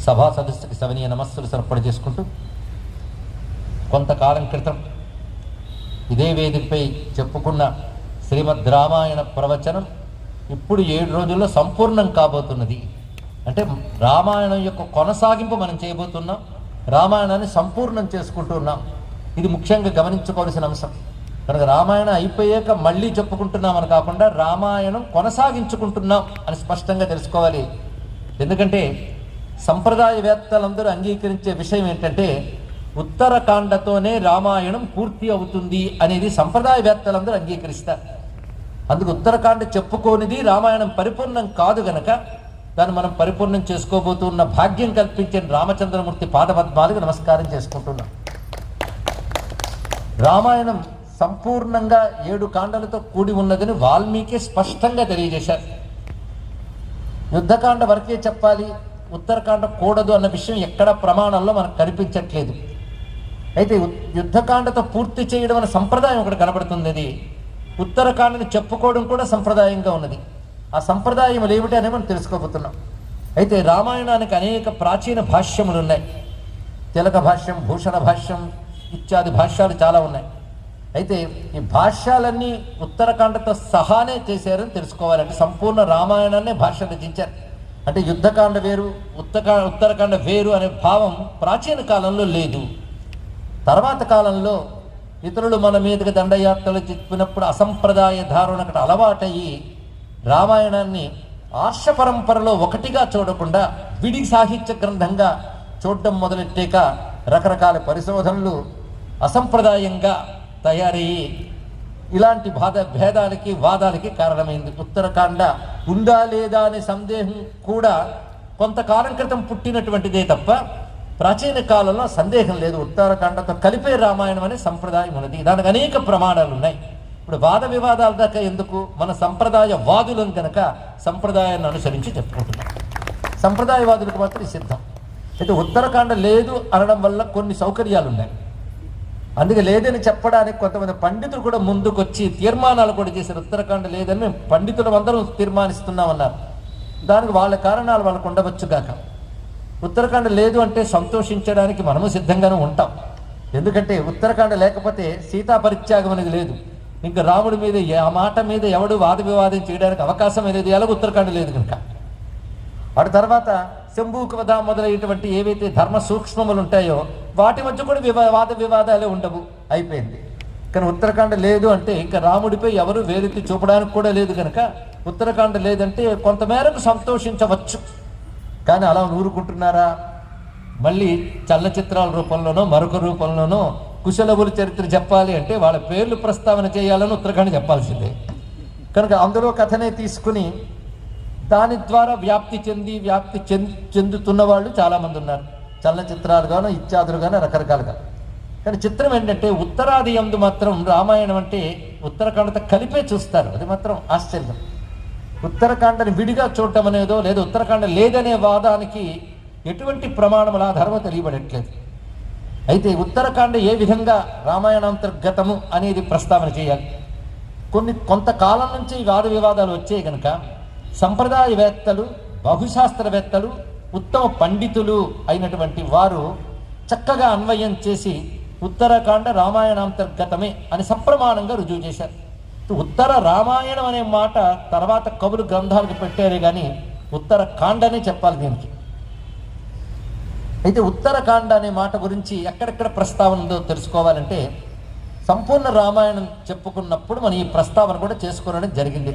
సభా సదస్సుకి సవనీయ నమస్సులు సమర్పణ చేసుకుంటూ, కొంతకాలం క్రితం ఇదే వేదికపై చెప్పుకున్న శ్రీమద్ రామాయణ ప్రవచనం ఇప్పుడు 7 రోజుల్లో సంపూర్ణం కాబోతున్నది. అంటే రామాయణం యొక్క కొనసాగింపు మనం చేయబోతున్నాం, రామాయణాన్ని సంపూర్ణం చేసుకుంటున్నాం. ఇది ముఖ్యంగా గమనించుకోవాల్సిన అంశం. కనుక రామాయణం అయిపోయాక మళ్ళీ చెప్పుకుంటున్నామని కాకుండా రామాయణం కొనసాగించుకుంటున్నాం అని స్పష్టంగా తెలుసుకోవాలి. ఎందుకంటే సంప్రదాయవేత్తలందరూ అంగీకరించే విషయం ఏంటంటే ఉత్తరకాండతోనే రామాయణం పూర్తి అవుతుంది అనేది సంప్రదాయవేత్తలందరూ అంగీకరిస్తారు. అందుకు ఉత్తరకాండ చెప్పుకోనిది రామాయణం పరిపూర్ణం కాదు గనక దాన్ని మనం పరిపూర్ణం చేసుకోబోతున్న భాగ్యం కల్పించిన రామచంద్రమూర్తి పాదపద్మాలకు నమస్కారం చేసుకుంటున్నాం. రామాయణం సంపూర్ణంగా 7 కాండలతో కూడి ఉన్నదని వాల్మీకి స్పష్టంగా తెలియజేశారు. యుద్ధకాండ వరకే చెప్పాలి, ఉత్తరకాండ కూడదు అన్న విషయం ఎక్కడ ప్రమాణంలో మనకు కనిపించట్లేదు. అయితే యుద్ధకాండతో పూర్తి చేయడం అనే సంప్రదాయం ఒకటి కనబడుతుంది. అది ఉత్తరకాండని చెప్పుకోవడం కూడా సంప్రదాయంగా ఉన్నది. ఆ సంప్రదాయం ఏమిటి అని మనం తెలుసుకోబోతున్నాం. అయితే రామాయణానికి అనేక ప్రాచీన భాష్యములు ఉన్నాయి. తిలక భాష్యం, భూషణ భాష్యం ఇత్యాది భాష్యాలు చాలా ఉన్నాయి. అయితే ఈ భాష్యాలన్నీ ఉత్తరకాండతో సహానే చేశారని తెలుసుకోవాలంటే సంపూర్ణ రామాయణాన్ని భాష్య రచించారు. అంటే యుద్ధకాండ వేరు, ఉత్తరకాండ వేరు అనే భావం ప్రాచీన కాలంలో లేదు. తర్వాత కాలంలో ఇతరులు మన మీదకి దండయాత్రలు చెప్పినప్పుడు అసంప్రదాయ ధారణ అక్కడ అలవాటయ్యి రామాయణాన్ని ఆర్ష పరంపరలో ఒకటిగా చూడకుండా విడి సాహిత్య గ్రంథంగా చూడడం మొదలెట్టాక రకరకాల పరిశోధనలు అసంప్రదాయంగా తయారయ్యి ఇలాంటి భేదాలకి వాదాలకి కారణమైంది. ఉత్తరకాండ ఉందా లేదా అనే సందేహం కూడా కొంతకాలం క్రితం పుట్టినటువంటిదే తప్ప ప్రాచీన కాలంలో సందేహం లేదు. ఉత్తరకాండతో కలిపే రామాయణం అనే సంప్రదాయం ఉన్నది. దానికి అనేక ప్రమాణాలు ఉన్నాయి. ఇప్పుడు వాద వివాదాల దాకా ఎందుకు, మన సంప్రదాయ వాదులను కనుక సంప్రదాయాన్ని అనుసరించి చెప్పుకుంటున్నాం. సంప్రదాయవాదులకు మాత్రం సిద్ధం. అయితే ఉత్తరకాండ లేదు అనడం వల్ల కొన్ని సౌకర్యాలు ఉన్నాయి. అందుకే లేదని చెప్పడానికి కొంతమంది పండితులు కూడా ముందుకొచ్చి తీర్మానాలు కూడా చేశారు. ఉత్తరకాండ లేదని మేము పండితులు అందరం తీర్మానిస్తున్నామన్నారు. దానికి వాళ్ళ కారణాలు వాళ్ళకు ఉండవచ్చు కాక. ఉత్తరకాండ లేదు అంటే సంతోషించడానికి మనము సిద్ధంగానే ఉంటాం. ఎందుకంటే ఉత్తరకాండ లేకపోతే సీతా పరిత్యాగం అనేది లేదు. ఇంకా రాముడి మీద ఆ మాట మీద ఎవడు వాద వివాదం చేయడానికి అవకాశం అనేది ఎలాగో ఉత్తరకాండ లేదు కనుక. వాటి తర్వాత శంభూకవధ మొదలైనటువంటి ఏవైతే ధర్మ సూక్ష్మములు ఉంటాయో వాటి మధ్య కూడా వాద వివాదాలే ఉండవు, అయిపోయింది. కానీ ఉత్తరకాండ లేదు అంటే ఇంకా రాముడిపై ఎవరు వేరెత్తి చూపడానికి కూడా లేదు కనుక ఉత్తరకాండ లేదంటే కొంతమేరకు సంతోషించవచ్చు. కానీ అలా ఊరుకుంటున్నారా? మళ్ళీ చలనచిత్రాల రూపంలోనో మరొక రూపంలోనో కుశలవుల చరిత్ర చెప్పాలి అంటే వాళ్ళ పేర్లు ప్రస్తావన చేయాలని ఉత్తరకాండ చెప్పాల్సిందే. కనుక అందులో కథనే తీసుకుని దాని ద్వారా వ్యాప్తి చెందుతున్న వాళ్ళు చాలామంది ఉన్నారు. చలనచిత్రాలుగానో ఇత్యాదులుగానో రకరకాలుగా. కానీ చిత్రం ఏంటంటే ఉత్తరాది యందు మాత్రం రామాయణం అంటే ఉత్తరకాండతో కలిపే చూస్తారు. అది మాత్రం ఆశ్చర్యం. ఉత్తరకాండని విడిగా చూడటం అనేదో లేదా ఉత్తరకాండ లేదనే వాదానికి ఎటువంటి ప్రమాణముల ఆధారమో తెలియబడట్లేదు. అయితే ఉత్తరకాండ ఏ విధంగా రామాయణాంతర్గతము అనేది ప్రస్తావన చేయాలి. కొంతకాలం నుంచి వాద వివాదాలు వచ్చాయి కనుక సంప్రదాయవేత్తలు, బహుశాస్త్రవేత్తలు, ఉత్తమ పండితులు అయినటువంటి వారు చక్కగా అన్వయం చేసి ఉత్తరకాండ రామాయణాంతర్గతమే అని సప్రమాణంగా రుజువు చేశారు. ఉత్తర రామాయణం అనే మాట తర్వాత కవులు గ్రంథాలకు పెట్టారే కానీ ఉత్తరకాండనే చెప్పాలి దీనికి. అయితే ఉత్తరకాండ అనే మాట గురించి ఎక్కడెక్కడ ప్రస్తావన ఉందో తెలుసుకోవాలంటే సంపూర్ణ రామాయణం చెప్పుకున్నప్పుడు మనం ఈ ప్రస్తావన కూడా చేసుకోవడం జరిగింది.